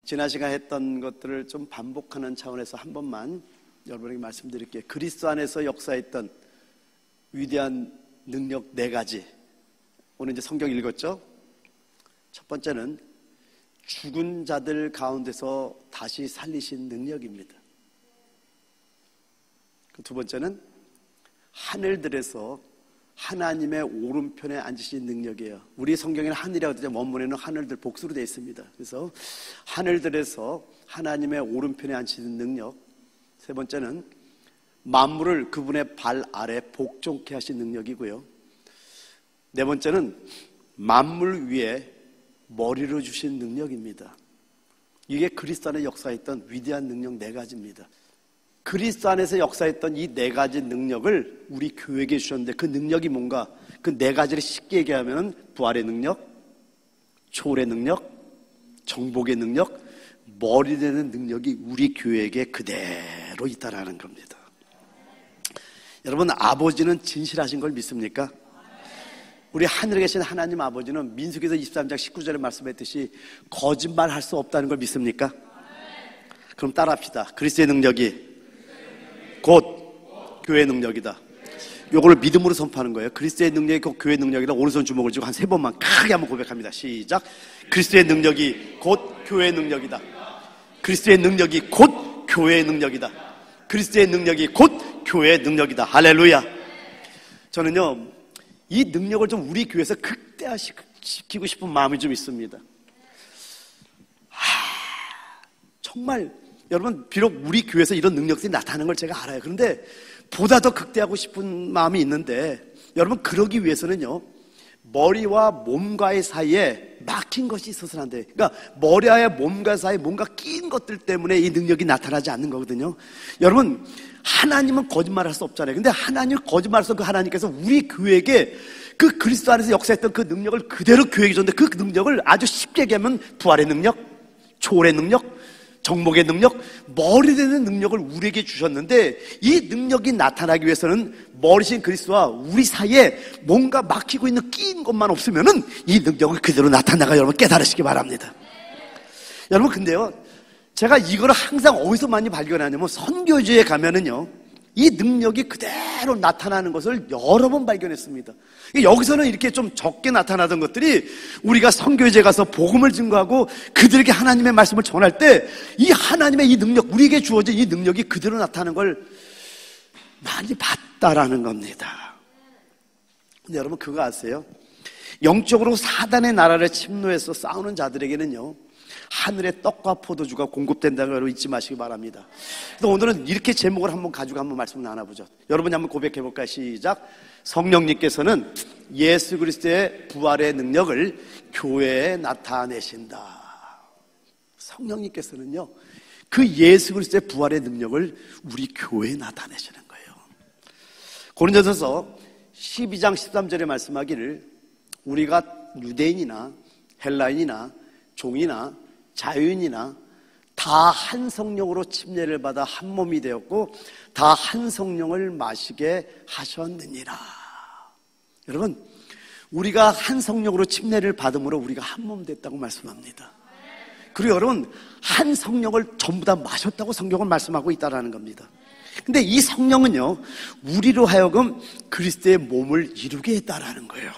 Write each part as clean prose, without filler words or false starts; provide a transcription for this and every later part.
지난 시간 했던 것들을 좀 반복하는 차원에서 한 번만 여러분에게 말씀드릴게요. 그리스도 안에서 역사했던 위대한 능력 4가지. 오늘 이제 성경 읽었죠? 첫 번째는 죽은 자들 가운데서 다시 살리신 능력입니다. 그 두 번째는 하늘들에서 하나님의 오른편에 앉으신 능력이에요. 우리 성경에는 하늘이라고 되죠. 원문에는 하늘들 복수로 되어 있습니다. 그래서 하늘들에서 하나님의 오른편에 앉히는 능력. 세 번째는 만물을 그분의 발 아래 복종케 하신 능력이고요. 네 번째는 만물 위에 머리로 주신 능력입니다. 이게 그리스도 안에 역사했던 위대한 능력 4가지입니다. 그리스도 안에서 역사했던 이 4가지 능력을 우리 교회에게 주셨는데, 그 능력이 뭔가, 그 4가지를 쉽게 얘기하면 부활의 능력, 초월의 능력, 정복의 능력, 머리 되는 능력이 우리 교회에게 그대로 있다라는 겁니다. 여러분, 아버지는 진실하신 걸 믿습니까? 우리 하늘에 계신 하나님 아버지는 민수기서 23장 19절에 말씀했듯이 거짓말할 수 없다는 걸 믿습니까? 그럼 따라합시다. 그리스도의 능력이 곧 교회의 능력이다. 요거를 믿음으로 선포하는 거예요. 그리스도의 능력이 곧 교회의 능력이다. 오른손 주먹을 쥐고 한 3번만 크게 한번 고백합니다. 시작. 그리스도의 능력이 곧 교회의 능력이다. 그리스도의 능력이 곧 교회의 능력이다. 그리스도의 능력이 곧 교회의 능력이다. 할렐루야. 저는요, 이 능력을 좀 우리 교회에서 극대화시키고 싶은 마음이 좀 있습니다. 정말 여러분, 비록 우리 교회에서 이런 능력들이 나타나는 걸 제가 알아요. 그런데 보다 더 극대화하고 싶은 마음이 있는데, 여러분, 그러기 위해서는요, 머리와 몸과의 사이에 막힌 것이 있어서는 안 돼요. 그러니까 머리와 몸과 사이에 뭔가 낀 것들 때문에 이 능력이 나타나지 않는 거거든요. 여러분, 하나님은 거짓말할 수 없잖아요. 근데 하나님을 거짓말해서 그 하나님께서 우리 교회에게 그 그리스도 안에서 역사했던 그 능력을 그대로 교회에게 줬는데, 그 능력을 아주 쉽게 얘기하면 부활의 능력, 초월의 능력, 정복의 능력, 머리 되는 능력을 우리에게 주셨는데, 이 능력이 나타나기 위해서는 머리신 그리스도와 우리 사이에 뭔가 막히고 있는 끼인 것만 없으면은 이 능력을 그대로 나타나가 여러분 깨달으시기 바랍니다. 여러분, 근데요, 제가 이거를 항상 어디서 많이 발견하냐면 선교지에 가면은요, 이 능력이 그대로 나타나는 것을 여러 번 발견했습니다. 여기서는 이렇게 좀 적게 나타나던 것들이 우리가 선교지에 가서 복음을 증거하고 그들에게 하나님의 말씀을 전할 때 이 하나님의 이 능력, 우리에게 주어진 이 능력이 그대로 나타나는 걸 많이 봤다라는 겁니다. 근데 여러분, 그거 아세요? 영적으로 사단의 나라를 침노해서 싸우는 자들에게는요, 하늘의 떡과 포도주가 공급된다는 걸 잊지 마시기 바랍니다. 그래서 오늘은 이렇게 제목을 한번 가지고 한번 말씀을 나눠보죠. 여러분이 한번 고백해볼까요? 시작. 성령님께서는 예수 그리스도의 부활의 능력을 교회에 나타내신다. 성령님께서는요, 그 예수 그리스도의 부활의 능력을 우리 교회에 나타내시는 거예요. 고린도전서 12장 13절에 말씀하기를, 우리가 유대인이나 헬라인이나 종이나 자유인이나 다 한 성령으로 침례를 받아 한 몸이 되었고 다 한 성령을 마시게 하셨느니라. 여러분, 우리가 한 성령으로 침례를 받음으로 우리가 한 몸 됐다고 말씀합니다. 그리고 여러분, 한 성령을 전부 다 마셨다고 성경은 말씀하고 있다는 겁니다. 근데 이 성령은요, 우리로 하여금 그리스도의 몸을 이루게 했다라는 거예요.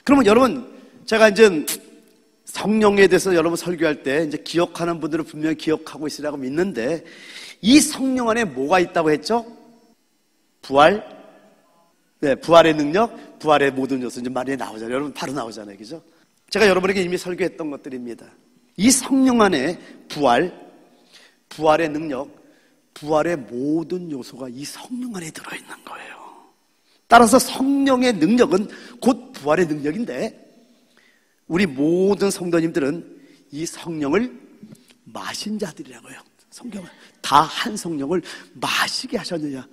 그러면 여러분, 제가 이제 성령에 대해서 여러분 설교할 때 이제 기억하는 분들은 분명히 기억하고 있으리라고 믿는데, 이 성령 안에 뭐가 있다고 했죠? 부활, 네, 부활의 능력, 부활의 모든 요소, 이제 말이 나오잖아요. 여러분, 바로 나오잖아요, 그죠? 제가 여러분에게 이미 설교했던 것들입니다. 이 성령 안에 부활의 능력, 부활의 모든 요소가 이 성령 안에 들어있는 거예요. 따라서 성령의 능력은 곧 부활의 능력인데, 우리 모든 성도님들은 이 성령을 마신 자들이라고요. 성경을 다 한 성령을 마시게 하셨느냐,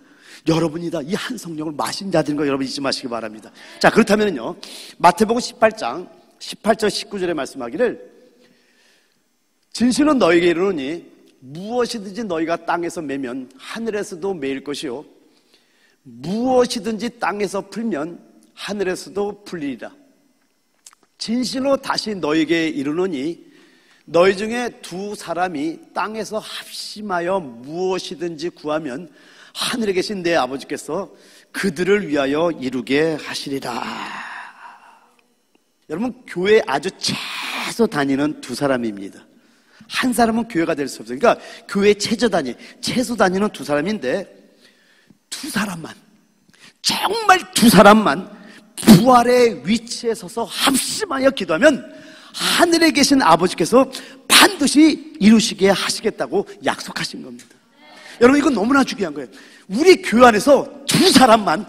여러분이 다 이 한 성령을 마신 자들인 거 여러분 잊지 마시기 바랍니다. 자, 그렇다면요, 마태복음 18장 18절 19절에 말씀하기를, 진실은 너에게 이르노니 무엇이든지 너희가 땅에서 매면 하늘에서도 매일 것이요, 무엇이든지 땅에서 풀면 하늘에서도 풀리리라. 진실로 다시 너에게 이르노니 너희 중에 두 사람이 땅에서 합심하여 무엇이든지 구하면 하늘에 계신 내 아버지께서 그들을 위하여 이루게 하시리라. 여러분, 교회에 아주 최소 다니는 두 사람입니다. 한 사람은 교회가 될 수 없어요. 그러니까 교회 최소 다니는 두 사람인데, 두 사람만, 정말 두 사람만 부활의 위치에 서서 합심하여 기도하면 하늘에 계신 아버지께서 반드시 이루시게 하시겠다고 약속하신 겁니다. 여러분, 이건 너무나 중요한 거예요. 우리 교회 안에서 두 사람만,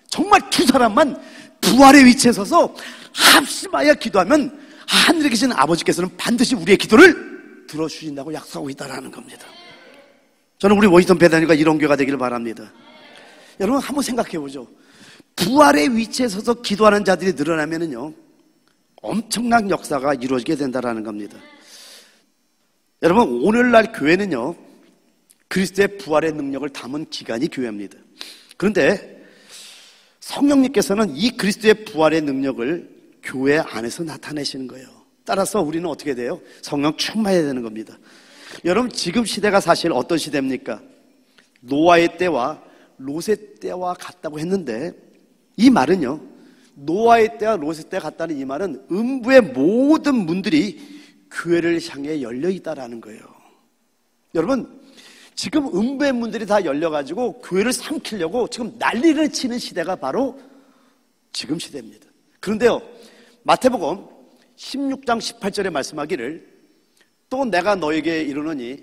정말 두 사람만 부활의 위치에 서서 합심하여 기도하면 하늘에 계신 아버지께서는 반드시 우리의 기도를 들어주신다고 약속하고 있다는 겁니다. 저는 우리 워싱턴 배단위가 이런 교회가 되기를 바랍니다. 여러분, 한번 생각해 보죠. 부활의 위치에 서서 기도하는 자들이 늘어나면은요, 엄청난 역사가 이루어지게 된다는 겁니다. 여러분, 오늘날 교회는요, 그리스도의 부활의 능력을 담은 기관이 교회입니다. 그런데 성령님께서는 이 그리스도의 부활의 능력을 교회 안에서 나타내시는 거예요. 따라서 우리는 어떻게 돼요? 성령 충만해야 되는 겁니다. 여러분, 지금 시대가 사실 어떤 시대입니까? 노아의 때와 롯의 때와 같다고 했는데, 이 말은요, 노아의 때와 롯의 때가 같다는 이 말은 음부의 모든 문들이 교회를 향해 열려 있다라는 거예요. 여러분, 지금 음부의 문들이 다 열려가지고 교회를 삼키려고 지금 난리를 치는 시대가 바로 지금 시대입니다. 그런데요, 마태복음 16장 18절에 말씀하기를, 또 내가 너에게 이르노니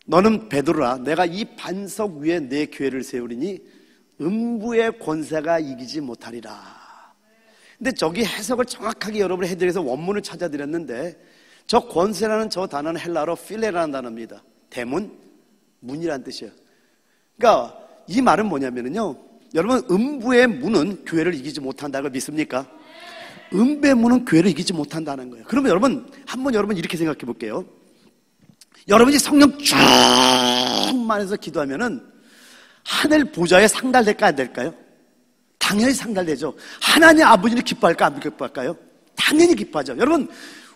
너는 베드로라, 내가 이 반석 위에 내 교회를 세우리니 음부의 권세가 이기지 못하리라. 근데 저기 해석을 정확하게 여러분이 해드려서 원문을 찾아드렸는데, 저 권세라는 저 단어는 헬라어로 필레라는 단어입니다. 대문, 문이라는 뜻이에요. 그러니까 이 말은 뭐냐면요, 여러분, 음부의 문은 교회를 이기지 못한다는 걸 믿습니까? 음부의 문은 교회를 이기지 못한다는 거예요. 그러면 여러분 이렇게 생각해 볼게요. 여러분이 성령 충만해서 기도하면은 하늘 보좌에 상달될까 안 될까요? 당연히 상달되죠. 하나님 아버지는 기뻐할까 안 기뻐할까요? 당연히 기뻐하죠. 여러분,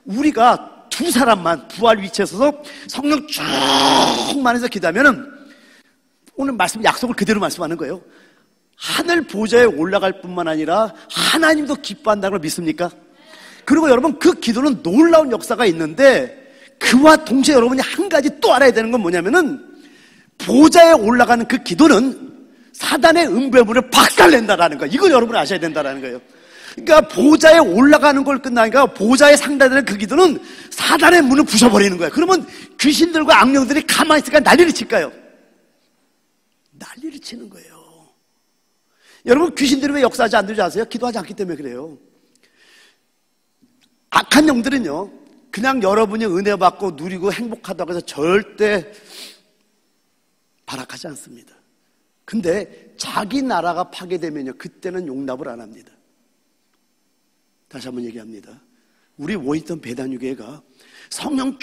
우리가 두 사람만 부활 위치에 서서 성령 충만해서 기도하면은, 오늘 말씀 약속을 그대로 말씀하는 거예요. 하늘 보좌에 올라갈 뿐만 아니라 하나님도 기뻐한다는 걸 믿습니까? 그리고 여러분, 그 기도는 놀라운 역사가 있는데, 그와 동시에 여러분이 한 가지 또 알아야 되는 건 뭐냐면은, 보좌에 올라가는 그 기도는 사단의 음부의 문을 박살낸다라는 거예요. 이걸 여러분이 아셔야 된다라는 거예요. 그러니까 보좌에 올라가는 걸 끝나니까 보좌에 상달되는 그 기도는 사단의 문을 부셔버리는 거예요. 그러면 귀신들과 악령들이 가만히 있을까 난리를 칠까요? 난리를 치는 거예요. 여러분, 귀신들이 왜 역사하지 않는지 아세요? 기도하지 않기 때문에 그래요. 악한 영들은요, 그냥 여러분이 은혜 받고 누리고 행복하다고 해서 절대 발악하지 않습니다. 근데 자기 나라가 파괴되면요, 그때는 용납을 안 합니다. 다시 한번 얘기합니다. 우리 워싱턴 배단유교회가 성령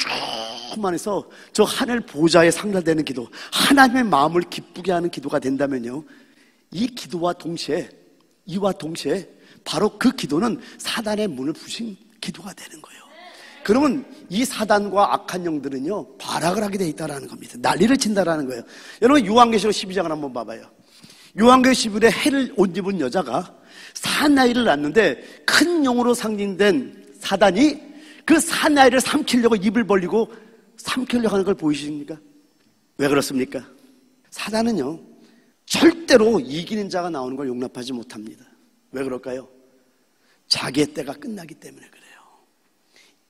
충만해서 저 하늘 보좌에 상달되는 기도, 하나님의 마음을 기쁘게 하는 기도가 된다면요, 이 기도와 동시에, 이와 동시에 바로 그 기도는 사단의 문을 부신 기도가 되는 거예요. 그러면 이 사단과 악한 영들은요, 발악을 하게 돼 있다라는 겁니다. 난리를 친다라는 거예요. 여러분, 요한계시록 12장을 한번 봐봐요. 요한계시록 11에 해를 옷 입은 여자가 사나이를 낳는데, 큰 용으로 상징된 사단이 그 사나이를 삼키려고 입을 벌리고 삼키려고 하는 걸 보이십니까? 왜 그렇습니까? 사단은요, 절대로 이기는 자가 나오는 걸 용납하지 못합니다. 왜 그럴까요? 자기의 때가 끝나기 때문에 그래요.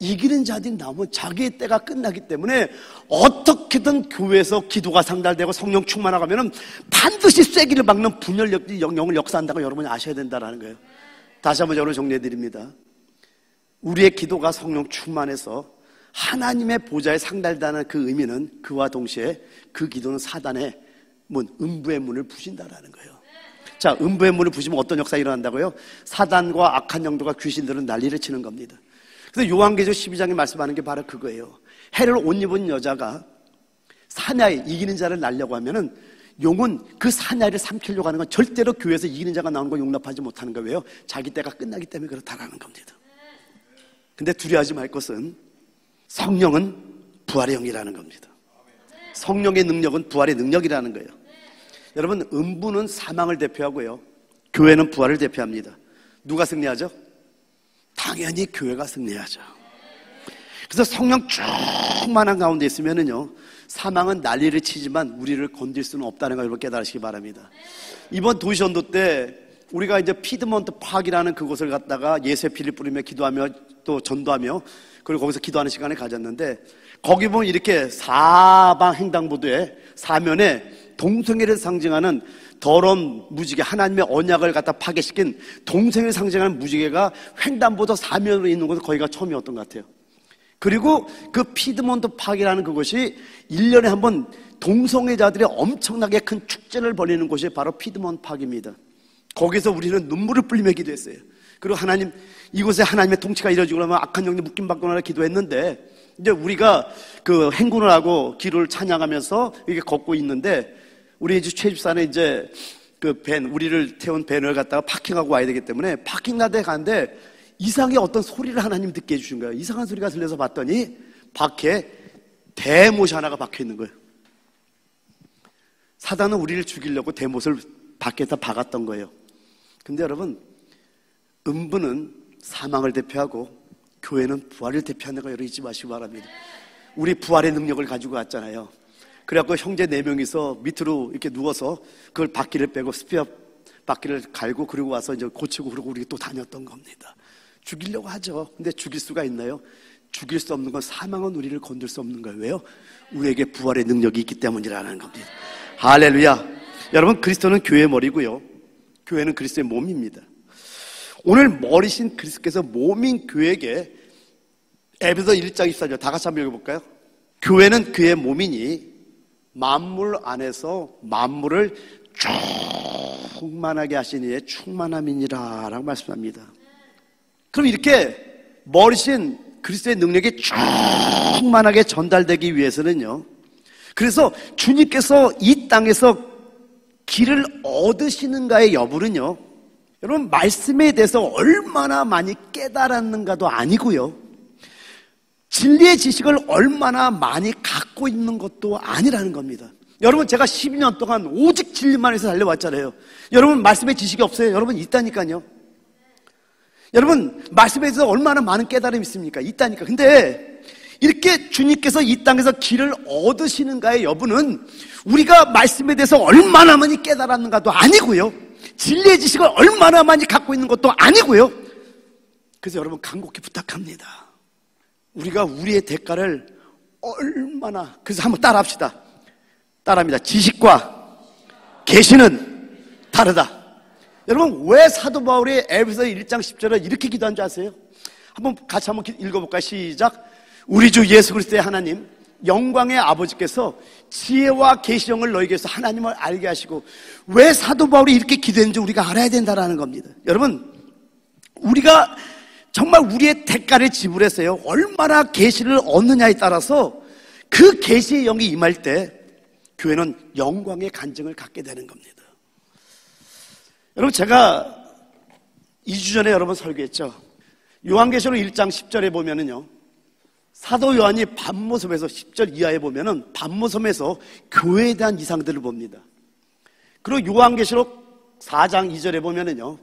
이기는 자들이 나오면 자기의 때가 끝나기 때문에 어떻게든 교회에서 기도가 상달되고 성령 충만하고 하면은 반드시 쐐기를 막는 분열력이 영을 역사한다고 여러분이 아셔야 된다는 거예요. 다시 한번 여러분 정리해 드립니다. 우리의 기도가 성령 충만해서 하나님의 보좌에 상달되는 그 의미는, 그와 동시에 그 기도는 사단의 문, 음부의 문을 부신다라는 거예요. 자, 음부의 문을 부시면 어떤 역사가 일어난다고요? 사단과 악한 영들과 귀신들은 난리를 치는 겁니다. 그래서 요한계시록 12장에 말씀하는 게 바로 그거예요. 해를 옷 입은 여자가 사나이, 이기는 자를 낳으려고 하면은, 용은 그 사나이를 삼키려고 하는 건 절대로 교회에서 이기는 자가 나오는 걸 용납하지 못하는 거예요. 왜요? 자기 때가 끝나기 때문에 그렇다라는 겁니다. 근데 두려워하지 말 것은, 성령은 부활의 영이라는 겁니다. 성령의 능력은 부활의 능력이라는 거예요. 여러분, 음부는 사망을 대표하고요, 교회는 부활을 대표합니다. 누가 승리하죠? 당연히 교회가 승리하죠. 그래서 성령 충만한 가운데 있으면은요, 사망은 난리를 치지만 우리를 건들 수는 없다는 걸 여러분 깨달으시기 바랍니다. 이번 도시언도 때 우리가 이제 피드먼트 파크라는 그곳을 갔다가 예수의 피를 뿌리며 기도하며 또 전도하며 그리고 거기서 기도하는 시간을 가졌는데, 거기 보면 이렇게 사방 횡단보도에 사면에 동성애를 상징하는 더러운 무지개, 하나님의 언약을 갖다 파괴시킨 동성애를 상징하는 무지개가 횡단보도 사면으로 있는 것은 거기가 처음이었던 것 같아요. 그리고 그 피드먼트 파크라는 그곳이 1년에 한 번 동성애자들이 엄청나게 큰 축제를 벌이는 곳이 바로 피드먼트 파크입니다. 거기서 우리는 눈물을 흘리며 기도했어요. 그리고 하나님, 이곳에 하나님의 통치가 이루어지고 그러면 악한 영이 묶임받고 나라 기도했는데, 이제 우리가 그 행군을 하고 기도를 찬양하면서 이렇게 걷고 있는데, 우리 이제 최 집사는 이제 그 우리를 태운 밴을 갖다가 파킹하고 와야 되기 때문에 파킹라드에 가는데 이상하게 어떤 소리를 하나님 듣게 해주신 거예요. 이상한 소리가 들려서 봤더니 밖에 대못이 하나가 박혀 있는 거예요. 사단은 우리를 죽이려고 대못을 밖에다 박았던 거예요. 근데 여러분, 음부는 사망을 대표하고 교회는 부활을 대표하는 거 여러분 잊지 마시기 바랍니다. 우리 부활의 능력을 가지고 왔잖아요. 그래갖고 형제 4명이서 밑으로 이렇게 누워서 그걸 바퀴를 빼고 스피어 바퀴를 갈고 그리고 와서 이제 고치고 그러고 우리 또 다녔던 겁니다. 죽이려고 하죠. 근데 죽일 수가 있나요? 죽일 수 없는 건, 사망은 우리를 건들 수 없는 거예요. 왜요? 우리에게 부활의 능력이 있기 때문이라는 겁니다. 할렐루야. 여러분, 그리스도는 교회의 머리고요, 교회는 그리스도의 몸입니다. 오늘 머리신 그리스도께서 몸인 교회에게 에베소 1장 24절 다 같이 한번 읽어볼까요? 교회는 그의 몸이니 만물 안에서 만물을 충만하게 하신 이의 충만함이니라 라고 말씀합니다. 그럼 이렇게 머리신 그리스도의 능력이 충만하게 전달되기 위해서는요, 그래서 주님께서 이 땅에서 길을 얻으시는가의 여부는요, 여러분, 말씀에 대해서 얼마나 많이 깨달았는가도 아니고요, 진리의 지식을 얼마나 많이 갖고 있는 것도 아니라는 겁니다. 여러분, 제가 12년 동안 오직 진리만 해서 달려왔잖아요. 여러분, 말씀의 지식이 없어요? 여러분, 있다니까요. 여러분, 말씀에 대해서 얼마나 많은 깨달음이 있습니까? 있다니까. 근데 이렇게 주님께서 이 땅에서 길을 얻으시는가의 여부는 우리가 말씀에 대해서 얼마나 많이 깨달았는가도 아니고요, 진리의 지식을 얼마나 많이 갖고 있는 것도 아니고요. 그래서 여러분, 간곡히 부탁합니다. 우리가 우리의 대가를 얼마나, 그래서 한번 따라합시다. 따라합니다. 지식과 계시는 다르다. 여러분, 왜 사도 바울이 에베소 1장 10절에 이렇게 기도한 줄 아세요? 한번 같이 한번 읽어볼까요? 시작. 우리 주 예수 그리스도의 하나님, 영광의 아버지께서 지혜와 계시형을 너희에게서 하나님을 알게 하시고, 왜 사도 바울이 이렇게 기도했는지 우리가 알아야 된다는 겁니다. 여러분, 우리가 정말 우리의 대가를 지불해서요, 얼마나 계시를 얻느냐에 따라서 그 계시의 영이 임할 때 교회는 영광의 간증을 갖게 되는 겁니다. 여러분, 제가 2주 전에 여러분 설교했죠. 요한계시록 1장 10절에 보면은요, 사도 요한이 밤모섬에서 10절 이하에 보면은 밤모섬에서 교회에 대한 이상들을 봅니다. 그리고 요한계시록 4장 2절에 보면은요,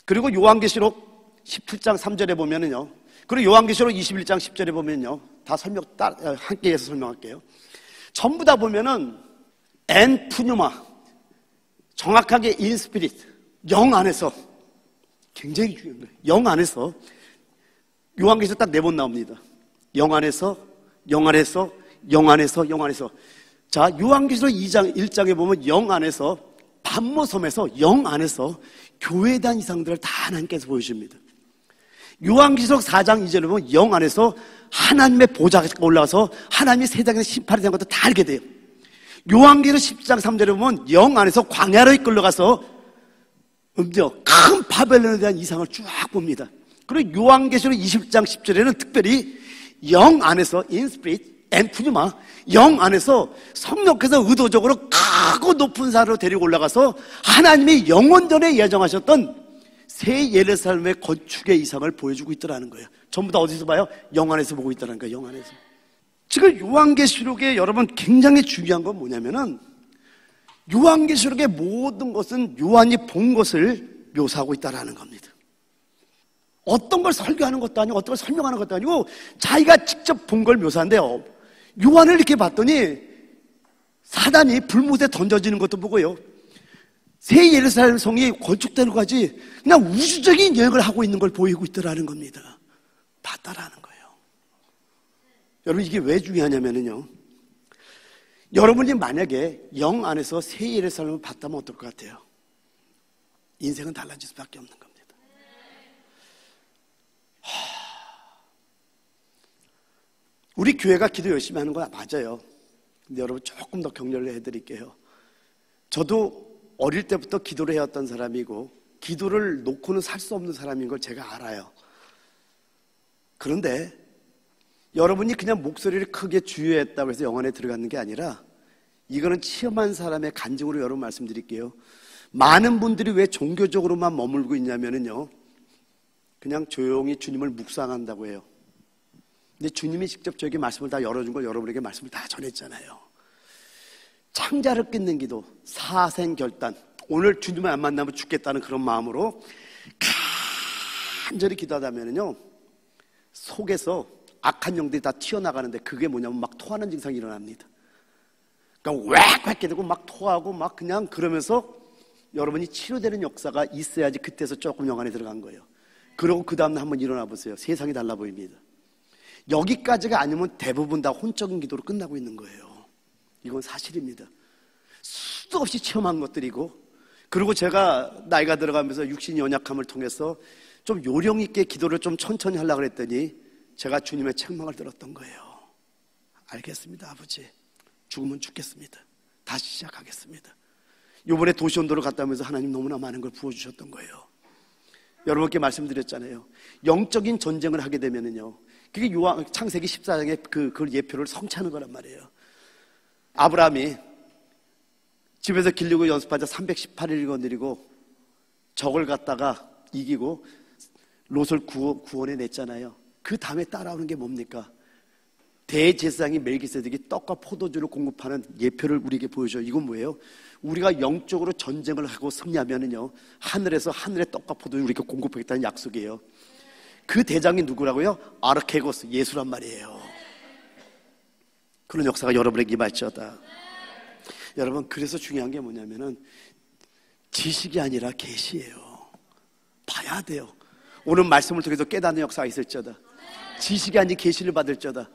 그리고 요한계시록 17장 3절에 보면은요, 그리고 요한계시록 21장 10절에 보면요, 다 함께 해서 설명할게요. 전부 다 보면은 엔 푸뉴마, 정확하게 인스피릿, 영 안에서, 굉장히 중요한 거예요. 영 안에서, 요한계시록 딱 4번 나옵니다. 영 안에서, 영 안에서, 영 안에서, 영 안에서. 자, 요한계시록 2장 1장에 보면 영 안에서, 밤모섬에서 영 안에서 교회에 대한 이상들을 다 하나님께서 보여줍니다. 요한계시록 4장 2절에 보면 영 안에서 하나님의 보좌가 올라와서 하나님이 세상에서 심판에 대한 것도 다 알게 돼요. 요한계시록 10장 3절에 보면 영 안에서 광야로 이끌려가서 큰 바벨론에 대한 이상을 쭉 봅니다. 그리고 요한계시록 20장 10절에는 특별히 영 안에서 인스피릿 앤푸뉴마, 영 안에서 성령께서 의도적으로 크고 높은 산으로 데리고 올라가서 하나님이 영원전에 예정하셨던 새 예루살렘의 건축의 이상을 보여주고 있더라는 거예요. 전부 다 어디서 봐요? 영 안에서 보고 있다는 거예요. 영 안에서. 지금 요한계시록에 여러분 굉장히 중요한 건 뭐냐면은 요한계시록의 모든 것은 요한이 본 것을 묘사하고 있다는 겁니다. 어떤 걸 설교하는 것도 아니고 어떤 걸 설명하는 것도 아니고 자기가 직접 본 걸 묘사한대요. 요한을 이렇게 봤더니 사단이 불못에 던져지는 것도 보고요, 새 예루살렘 성이 건축되는 것까지 그냥 우주적인 여행을 하고 있는 걸 보이고 있더라는 겁니다. 봤다라는 거예요. 여러분, 이게 왜 중요하냐면요, 여러분이 만약에 영 안에서 새 예루살렘을 봤다면 어떨 것 같아요? 인생은 달라질 수밖에 없는 겁니다. 우리 교회가 기도 열심히 하는 건 맞아요. 근데 여러분, 조금 더 격려를 해드릴게요. 저도 어릴 때부터 기도를 해왔던 사람이고 기도를 놓고는 살 수 없는 사람인 걸 제가 알아요. 그런데 여러분이 그냥 목소리를 크게 주의했다고 해서 영 안에 들어가는 게 아니라, 이거는 체험한 사람의 간증으로 여러분 말씀드릴게요. 많은 분들이 왜 종교적으로만 머물고 있냐면요, 그냥 조용히 주님을 묵상한다고 해요. 근데 주님이 직접 저에게 말씀을 다 열어준 걸 여러분에게 말씀을 다 전했잖아요. 창자를 끊는 기도, 사생결단, 오늘 주님을 안 만나면 죽겠다는 그런 마음으로 간절히 기도하다면요, 속에서 악한 영들이 다 튀어나가는데, 그게 뭐냐면 막 토하는 증상이 일어납니다. 그러니까 웩웩 되고 막 토하고 막 그냥 그러면서 여러분이 치료되는 역사가 있어야지 그때서 조금 영 안에 들어간 거예요. 그러고 그 다음날 한번 일어나 보세요. 세상이 달라 보입니다. 여기까지가 아니면 대부분 다 혼적인 기도로 끝나고 있는 거예요. 이건 사실입니다. 수도 없이 체험한 것들이고, 그리고 제가 나이가 들어가면서 육신의 연약함을 통해서 좀 요령 있게 기도를 좀 천천히 하려고 그랬더니 제가 주님의 책망을 들었던 거예요. 알겠습니다, 아버지. 죽으면 죽겠습니다. 다시 시작하겠습니다. 이번에 도시온도를 갔다 오면서 하나님 너무나 많은 걸 부어주셨던 거예요. 여러분께 말씀드렸잖아요. 영적인 전쟁을 하게 되면은요, 그게 창세기 14장의 그 예표를 성취하는 거란 말이에요. 아브라함이 집에서 기르고 연습하자 318일 거느리고 적을 갖다가 이기고 롯을 구원해 냈잖아요. 그 다음에 따라오는 게 뭡니까? 대제사장이 멜기세덱이 떡과 포도주를 공급하는 예표를 우리에게 보여줘요. 이건 뭐예요? 우리가 영적으로 전쟁을 하고 승리하면은요, 하늘에서 하늘의 떡과 포도주를 우리에게 공급하겠다는 약속이에요. 그 대장이 누구라고요? 아르케고스, 예수란 말이에요. 그런 역사가 여러분에게 임할지어다. 여러분, 그래서 중요한 게 뭐냐면은 지식이 아니라 계시예요. 봐야 돼요. 오늘 말씀을 통해서 깨닫는 역사가 있을지어다. 지식이 아닌 계시를 받을지어다.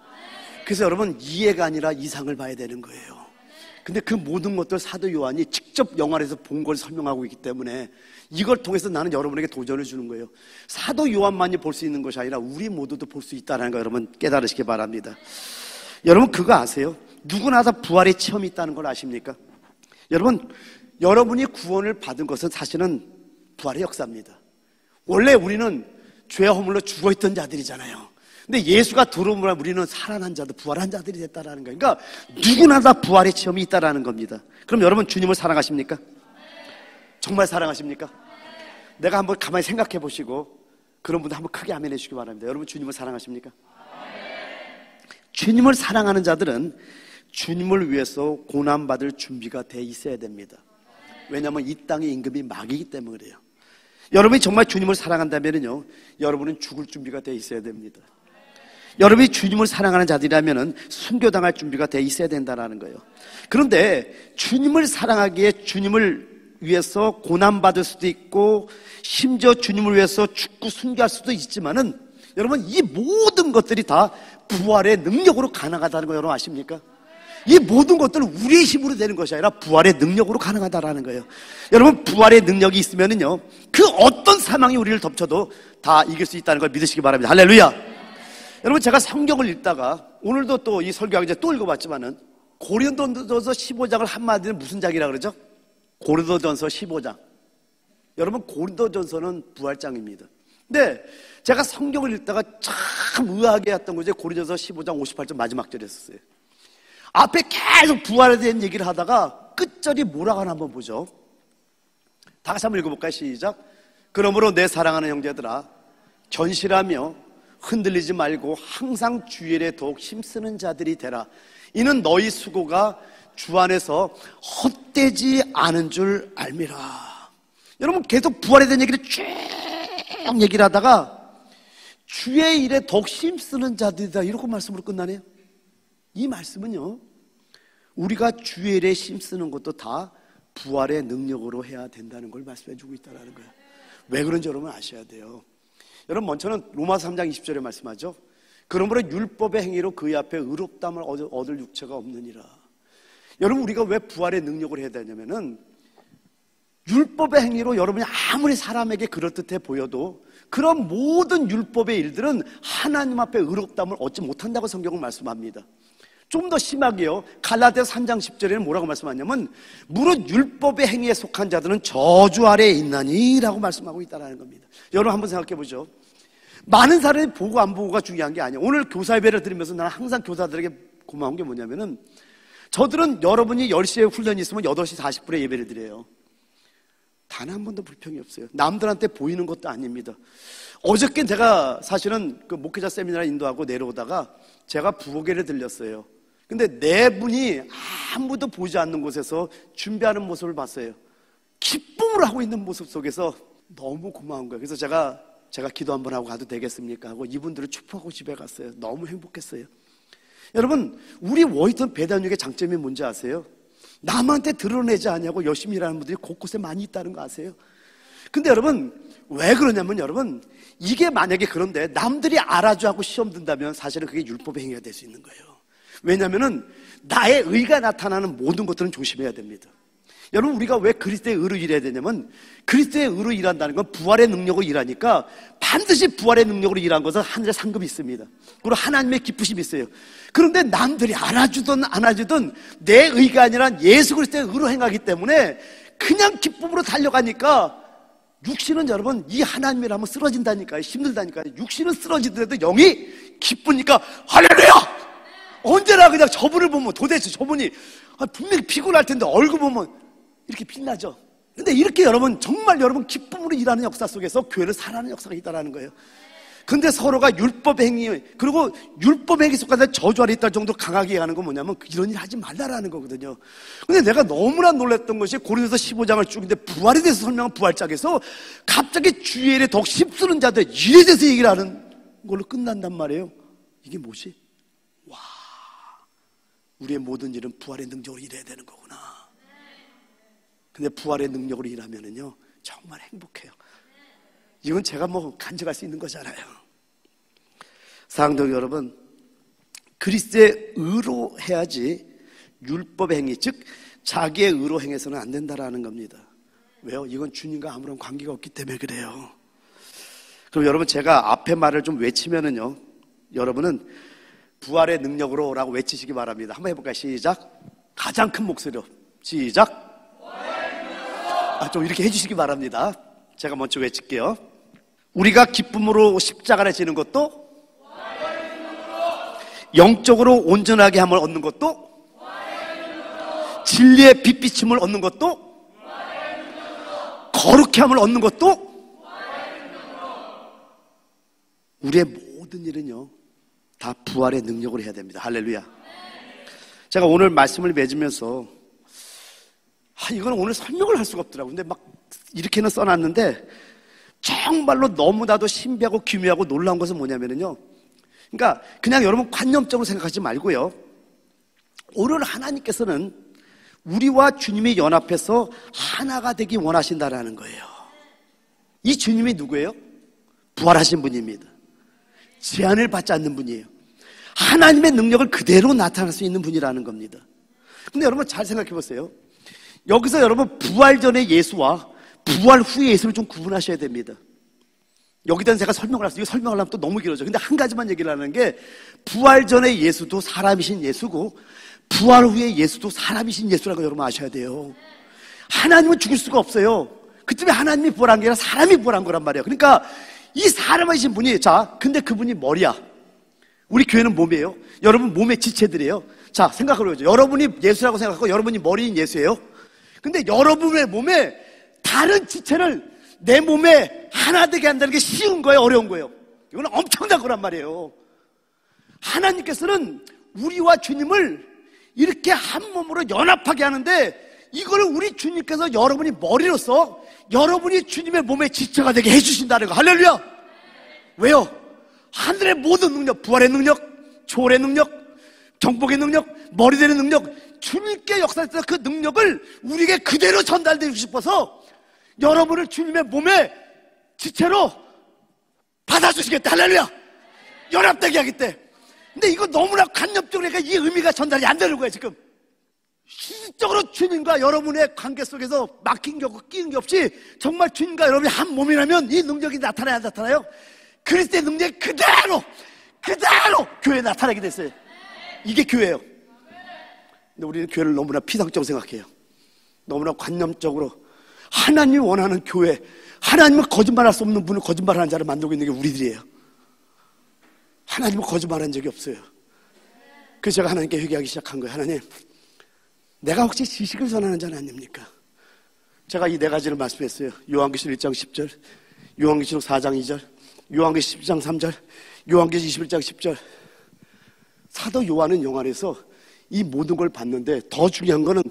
그래서 여러분, 이해가 아니라 이상을 봐야 되는 거예요. 근데 그 모든 것들 사도 요한이 직접 영 안에서 본 걸 설명하고 있기 때문에 이걸 통해서 나는 여러분에게 도전을 주는 거예요. 사도 요한만이 볼 수 있는 것이 아니라 우리 모두도 볼 수 있다는 거 여러분 깨달으시기 바랍니다. 여러분, 그거 아세요? 누구나 다 부활의 체험이 있다는 걸 아십니까? 여러분, 여러분이 구원을 받은 것은 사실은 부활의 역사입니다. 원래 우리는 죄와 허물로 죽어있던 자들이잖아요. 근데 예수가 들어오므로 우리는 살아난 자들, 부활한 자들이 됐다라는 거예요. 그러니까 누구나 다 부활의 체험이 있다라는 겁니다. 그럼 여러분, 주님을 사랑하십니까? 정말 사랑하십니까? 내가 한번 가만히 생각해 보시고 그런 분들 한번 크게 아멘 해주시기 바랍니다. 여러분, 주님을 사랑하십니까? 주님을 사랑하는 자들은 주님을 위해서 고난받을 준비가 돼 있어야 됩니다. 왜냐하면 이 땅의 임금이 마귀이기 때문에 그래요. 여러분이 정말 주님을 사랑한다면요, 여러분은 죽을 준비가 돼 있어야 됩니다. 여러분이 주님을 사랑하는 자들이라면 순교당할 준비가 돼 있어야 된다는 거예요. 그런데 주님을 사랑하기에 주님을 위해서 고난받을 수도 있고 심지어 주님을 위해서 죽고 순교할 수도 있지만은 여러분, 이 모든 것들이 다 부활의 능력으로 가능하다는 거 여러분 아십니까? 이 모든 것들은 우리의 힘으로 되는 것이 아니라 부활의 능력으로 가능하다는 거예요. 여러분, 부활의 능력이 있으면은요, 그 어떤 사망이 우리를 덮쳐도 다 이길 수 있다는 걸 믿으시기 바랍니다. 할렐루야! 여러분, 제가 성경을 읽다가 오늘도 또 이 설교하기 전에 또 읽어봤지만은 고린도전서 15장을 한마디로 무슨 장이라 그러죠? 고린도전서 15장. 여러분, 고린도전서는 부활장입니다. 근데 제가 성경을 읽다가 참 의아하게 했던 거죠. 고린도전서 15장 58절 마지막 절이었어요. 앞에 계속 부활에 대한 얘기를 하다가 끝절이 뭐라고 하나 한번 보죠. 다시 한번 읽어볼까요? 시작. 그러므로 내 사랑하는 형제들아, 견실하며 흔들리지 말고 항상 주 일에 더욱 힘쓰는 자들이 되라. 이는 너희 수고가 주 안에서 헛되지 않은 줄 알미라. 여러분, 계속 부활에 대한 얘기를 쭉 얘기를 하다가 주의 일에 더욱 힘쓰는 자들이다, 이렇게 말씀으로 끝나네요. 이 말씀은요, 우리가 주의 일에 힘쓰는 것도 다 부활의 능력으로 해야 된다는 걸 말씀해 주고 있다는 거예요. 왜 그런지 여러분 아셔야 돼요. 여러분, 먼저는 로마서 3장 20절에 말씀하죠. 그러므로 율법의 행위로 그의 앞에 의롭다함을 얻을 육체가 없느니라. 여러분, 우리가 왜 부활의 능력을 해야 되냐면은, 율법의 행위로 여러분이 아무리 사람에게 그럴듯해 보여도 그런 모든 율법의 일들은 하나님 앞에 의롭다함을 얻지 못한다고 성경은 말씀합니다. 좀 더 심하게요, 갈라디아서 3장 10절에는 뭐라고 말씀하냐면, 무릇 율법의 행위에 속한 자들은 저주 아래에 있나니 라고 말씀하고 있다는 겁니다. 여러분, 한번 생각해 보죠. 많은 사람이 보고 안 보고가 중요한 게 아니에요. 오늘 교사 예배를 드리면서 나는 항상 교사들에게 고마운 게 뭐냐면은, 저들은 여러분이 10시에 훈련이 있으면 8시 40분에 예배를 드려요. 단 한 번도 불평이 없어요. 남들한테 보이는 것도 아닙니다. 어저께 제가 사실은 그 목회자 세미나를 인도하고 내려오다가 제가 부엌에를 들렸어요. 근데 네 분이 아무도 보지 않는 곳에서 준비하는 모습을 봤어요. 기쁨을 하고 있는 모습 속에서 너무 고마운 거예요. 그래서 제가 기도 한번 하고 가도 되겠습니까? 하고 이분들을 축복하고 집에 갔어요. 너무 행복했어요. 여러분, 우리 워히턴 배단육의 장점이 뭔지 아세요? 남한테 드러내지 않냐고 열심히 일하는 분들이 곳곳에 많이 있다는 거 아세요? 근데 여러분, 왜 그러냐면, 여러분, 이게 만약에 그런데 남들이 알아줘 하고 시험 든다면 사실은 그게 율법의 행위가 될 수 있는 거예요. 왜냐면은 나의 의가 나타나는 모든 것들은 조심해야 됩니다. 여러분, 우리가 왜 그리스도의 의로 일해야 되냐면, 그리스도의 의로 일한다는 건 부활의 능력으로 일하니까 반드시 부활의 능력으로 일한 것은 하늘의 상급이 있습니다. 그리고 하나님의 기쁘심이 있어요. 그런데 남들이 알아주든 안 알아주든 내 의가 아니라 예수 그리스도의 의로 행하기 때문에 그냥 기쁨으로 달려가니까, 육신은 여러분, 이 하나님이라면 쓰러진다니까요. 힘들다니까요. 육신은 쓰러지더라도 영이 기쁘니까 할렐루야! 언제나 그냥 저분을 보면, 도대체 저분이 분명히 피곤할 텐데 얼굴 보면 이렇게 빛나죠. 근데 이렇게 여러분, 정말 여러분 기쁨으로 일하는 역사 속에서 교회를 살아가는 역사가 있다는 거예요. 근데 서로가 율법 행위, 그리고 율법 행위 속에서 저주 아래 있다 정도로 강하게 하는 건 뭐냐면 이런 일 하지 말라라는 거거든요. 근데 내가 너무나 놀랐던 것이 고린도서 15장을 쭉, 근데 부활에 대해서 설명한 부활장에서 갑자기 주의 일에 더욱 힘쓰는 자들 일에 대해서 얘기를 하는 걸로 끝난단 말이에요. 이게 뭐지? 와, 우리의 모든 일은 부활의 능력으로 일해야 되는 거구나. 근데 부활의 능력으로 일하면은요, 정말 행복해요. 이건 제가 뭐 간증할 수 있는 거잖아요. 사랑하는 여러분, 그리스도의 의로 해야지 율법의 행위, 즉 자기의 의로 행해서는 안 된다라는 겁니다. 왜요? 이건 주님과 아무런 관계가 없기 때문에 그래요. 그럼 여러분, 제가 앞에 말을 좀 외치면은요, 여러분은 부활의 능력으로 라고 외치시기 바랍니다. 한번 해볼까요? 시작. 가장 큰 목소리로 시작. 좀 이렇게 해주시기 바랍니다. 제가 먼저 외칠게요. 우리가 기쁨으로 십자가를 지는 것도, 영적으로 온전하게 함을 얻는 것도, 진리의 빛비침을 얻는 것도, 거룩해 함을 얻는 것도, 우리의 모든 일은요 다 부활의 능력으로 해야 됩니다. 할렐루야. 제가 오늘 말씀을 맺으면서 이건 오늘 설명을 할 수가 없더라고요. 근데 막 이렇게는 써놨는데 정말로 너무나도 신비하고 기묘하고 놀라운 것은 뭐냐면요, 그러니까 그냥 여러분 관념적으로 생각하지 말고요, 오늘 하나님께서는 우리와 주님이 연합해서 하나가 되기 원하신다라는 거예요. 이 주님이 누구예요? 부활하신 분입니다. 제한을 받지 않는 분이에요. 하나님의 능력을 그대로 나타낼 수 있는 분이라는 겁니다. 근데 여러분 잘 생각해 보세요. 여기서 여러분 부활 전의 예수와 부활 후의 예수를 좀 구분하셔야 됩니다. 여기다 제가 설명을 했어요. 이거 설명하려면 또 너무 길어져. 근데 한 가지만 얘기를 하는 게, 부활 전의 예수도 사람이신 예수고 부활 후의 예수도 사람이신 예수라고 여러분 아셔야 돼요. 하나님은 죽을 수가 없어요. 그때문에 하나님이 부활한 게 아니라 사람이 부활한 거란 말이에요. 그러니까 이 사람이신 분이, 자, 근데 그분이 머리야. 우리 교회는 몸이에요. 여러분 몸의 지체들이에요. 자, 생각해보죠. 여러분이 예수라고 생각하고 여러분이 머리인 예수예요. 근데 여러분의 몸에 다른 지체를 내 몸에 하나 되게 한다는 게 쉬운 거예요, 어려운 거예요? 이건 엄청난 거란 말이에요. 하나님께서는 우리와 주님을 이렇게 한 몸으로 연합하게 하는데, 이걸 우리 주님께서 여러분이 머리로서 여러분이 주님의 몸의 지체가 되게 해주신다는 거. 할렐루야. 왜요? 하늘의 모든 능력, 부활의 능력, 초월의 능력, 정복의 능력, 머리 되는 능력, 주님께 역사했던 그 능력을 우리에게 그대로 전달되고 싶어서 여러분을 주님의 몸의 지체로 받아주시겠다. 할렐루야. 연합되게 하겠대. 근데 이거 너무나 간접적으로 이 의미가 전달이 안 되는 거예요. 지금 실질적으로 주님과 여러분의 관계 속에서 막힌 게 없고 끼는 게 없이 정말 주님과 여러분이 한 몸이라면 이 능력이 나타나야 안 나타나요? 그리스도의 능력이 그대로 교회에 나타나게 됐어요. 이게 교회예요. 근데 우리는 교회를 너무나 피상적으로 생각해요. 너무나 관념적으로. 하나님이 원하는 교회, 하나님은 거짓말할 수 없는 분을 거짓말하는 자를 만들고 있는 게 우리들이에요. 하나님은 거짓말한 적이 없어요. 그래서 제가 하나님께 회개하기 시작한 거예요. 하나님, 내가 혹시 지식을 전하는 자는 아닙니까? 제가 이 네 가지를 말씀했어요. 요한계시록 1장 10절, 요한계시록 4장 2절, 요한계시록 10장 3절, 요한계시록 21장 10절. 사도 요한은 영안에서 이 모든 걸 봤는데, 더 중요한 거는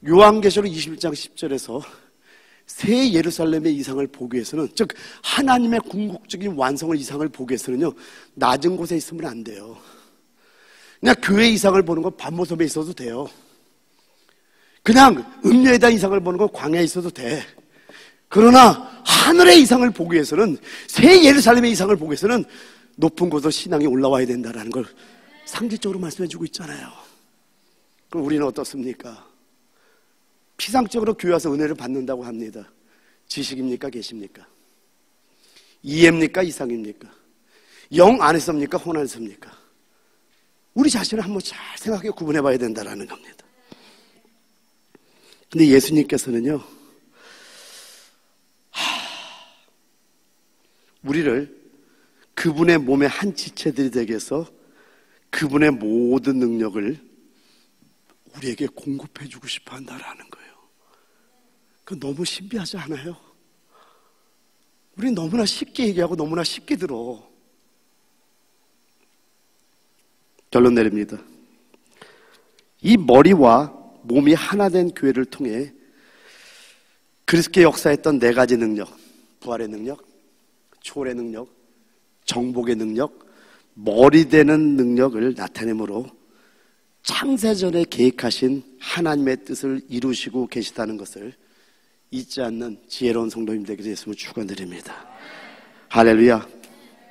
요한계시록 21장 10절에서 새 예루살렘의 이상을 보기 위해서는, 즉 하나님의 궁극적인 완성을 이상을 보기 위해서는요, 낮은 곳에 있으면 안 돼요. 그냥 교회 이상을 보는 건 반모섬에 있어도 돼요. 그냥 음료에다 이상을 보는 건 광야에 있어도 돼. 그러나 하늘의 이상을 보기 위해서는, 새 예루살렘의 이상을 보기 위해서는 높은 곳으로 신앙이 올라와야 된다는 걸 상징적으로 말씀해주고 있잖아요. 그럼 우리는 어떻습니까? 피상적으로 교회 와서 은혜를 받는다고 합니다. 지식입니까? 계십니까? 이해입니까? 이상입니까? 영 안에서입니까? 혼 안에서입니까? 우리 자신을 한번 잘 생각해 구분해 봐야 된다는 겁니다. 근데 예수님께서는요, 우리를 그분의 몸의 한 지체들이 되게 해서 그분의 모든 능력을 우리에게 공급해 주고 싶어 한다라는 거예요. 그건 너무 신비하지 않아요? 우리 너무나 쉽게 얘기하고 너무나 쉽게 들어. 결론 내립니다. 이 머리와 몸이 하나 된 교회를 통해 그리스도의 역사했던 네 가지 능력, 부활의 능력, 초월의 능력, 정복의 능력, 머리 되는 능력을 나타내므로 창세전에 계획하신 하나님의 뜻을 이루시고 계시다는 것을 잊지 않는 지혜로운 성도님 되게 되었으면 축원드립니다. 할렐루야.